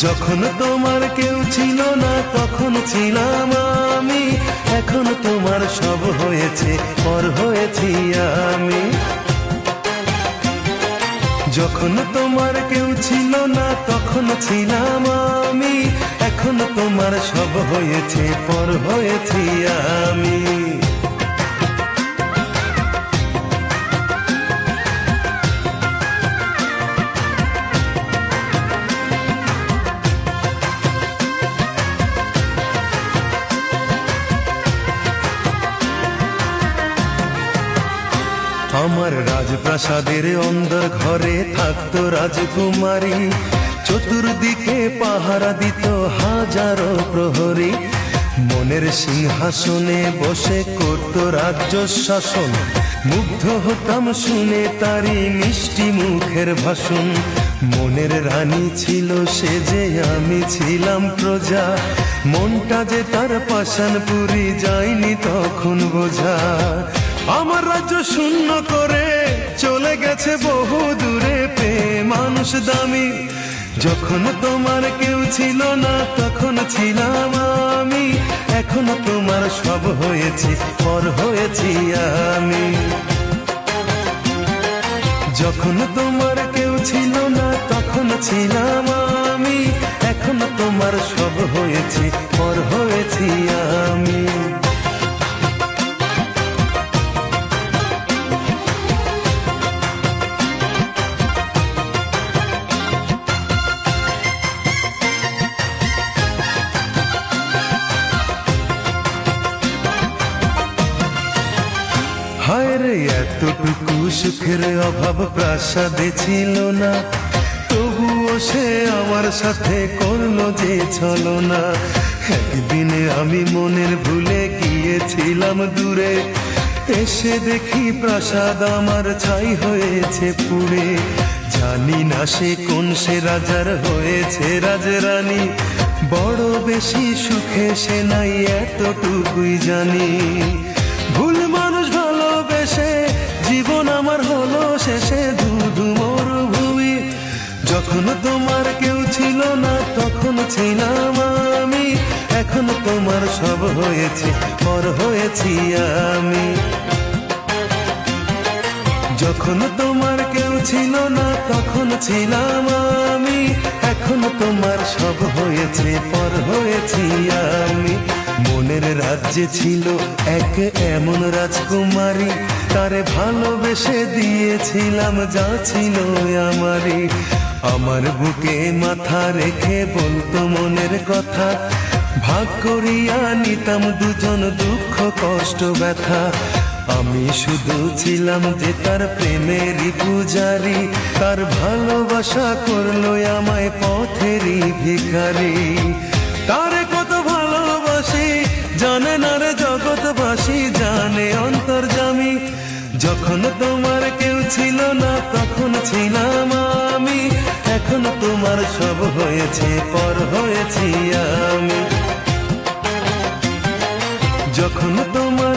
যখন তোমার কেউ ছিল না তখন ছিলাম আমি, এখন তোমার সব হয়েছে পর হয়েছি আমি। যখন তোমার কেউ ছিল না তখন ছিলাম আমি, এখন তোমার সব হয়েছে পর হয়েছি আমি। আমার রাজপ্রাসাদের অন্দর ঘরে থাকতো রাজকুমারী, চতুর্দিকে পাহারা দিত হাজারো প্রহরী। মনের সিংহাসনে বসে করত রাজ্য শাসন, মুগ্ধ হতাম শুনে তারি মিষ্টি মুখের ভাষণ। মনের রানী ছিল সে যে আমি ছিলাম প্রজা, মনটা যে তার পাষাণপুরী যায়নি তখন বোঝা। আমার রাজ্য শূন্য করে চলে গেছে বহু দূরে, পেয়ে মানুষ দামি। যখন তোমার কেউ ছিল না তখন ছিলাম আমি, এখন তোমার সব হয়েছে পর হয়েছি আমি। যখন তোমার কেউ ছিল না তখন ছিলাম আমি, এখন তোমার সব হয়েছে পর হয়েছি আমি। হায় রে এতটুকু সুখের অভাব প্রাসাদে ছিল না, তবুও সে আমার সাথে করলো যে ছলনা। একদিনে আমি মনের ভুলে গিয়েছিলাম দূরে, এসে দেখি প্রাসাদ আমার ছাই হয়েছে পুড়ে। জানি না সে কোন সে রাজার হয়েছে রাজরানী, বড় বেশি সুখে সে নাই এতটুকুই জানি। ভুল মানুষ ভালোবেসে জীবন আমার হলো শেষে ধুধু মরুভূমি। যখন তোমার কেউ ছিল না তখন ছিলাম আমি, এখন তোমার সব হয়েছে পর হয়েছি আমি। যখন তোমার কেউ ছিল না তখন ছিলাম আমি, এখন তোমার সব হয়েছে পর হয়েছি আমি। মনের রাজ্যে ছিল এক এমন রাজকুমারী, তারে ভালোবেসে দিয়েছিলাম যা ছিল আমারই। আমার বুকে মাথা রেখে বলতো মনের কথা, ভাগ করিয়া নিতাম দুজন দুঃখ কষ্ট ব্যথা। আমি শুধু ছিলাম যে তার প্রেমেরই পূজারি, তার ভালোবাসা করলো আমায় পথেরই ভিখারি। তারে কত ভালোবাসি জানে না রে জগৎবাসী, জানে অন্তর্যামী। যখন তোমার কেউ ছিল না তখন ছিলাম আমি, এখন তোমার সব হয়েছে পর হয়েছি আমি। যখন তোমার